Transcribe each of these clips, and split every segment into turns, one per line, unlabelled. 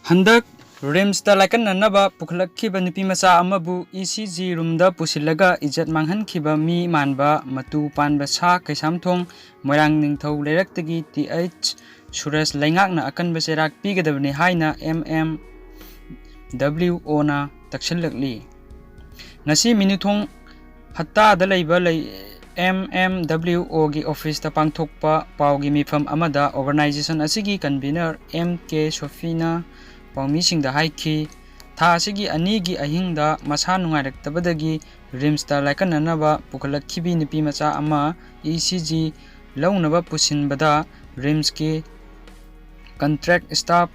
Handak rims ta laikan nanaba pukhlakhiba nupi macha amabu ECG room da pusilaga ijat manghankiba mi manba matu panba sa kaisamthong moirang ningthau leiraktagi TH Suresh laingakna akanba serak pigadabni haina MMWO na takshallakli ngasi minuthong hatta da leiba MMWO gi office ta pangthokpa pawgi mifam amada organization asigi convener MK Sofina Pawmi singda haiki tha asigi anigi ahingda masa nungairaktabadagi rimsta laikananaba pukhalakhibi nupi macha ama ECG launaba pusinbada rimski contract staff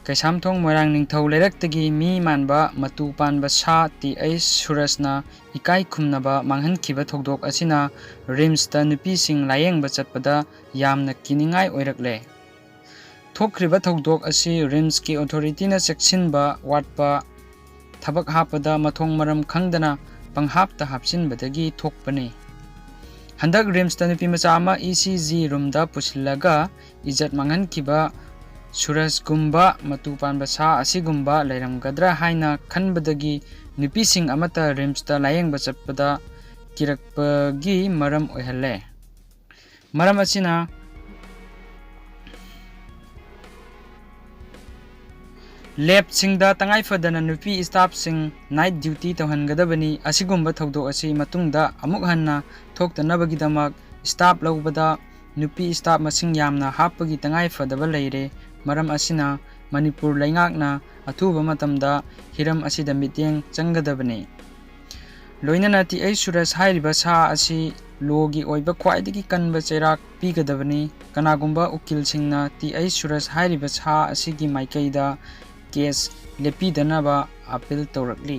kaisamthong moirang ningthau leiraktagi mi manba matu panba sa TH Surashna ikai khumnaba manghankhiba thokdok asina rimsta nupi sing layengba chatpada yamna kiningai oirakle Thokriba thokdok asi rims ki authority na sectionba watpa thabak hapada mathong maram khangdana panghapta hapsinbadagi thokpani handak rims ta nupi macha ama ECG room da pusilaga ijat manghankiba Suresh gumba matu panba sa asigumba leiramgadra haina khanbadagi nupi sing amata rims ta layengba chatpada kirakpagi maram oihalle maram asina Lab singda tangai fadana nupi staff sing night duty tawhangadabani asigumba thokdok asi matungda amuk hanna thoktanabagidamag staff laubada nupi staff masing yamna hapagi tangai fadaba leire maram asina Manipur laingakna athuba matamda hiram asida miteng changgadabani loinana TH Suresh hairiba sa asi logi oiba khwaidagi kanba chairak pigadabani kanagumba ukil singna TH Suresh hairiba sa asigi maikaida case lepi danaba appeal tawrakli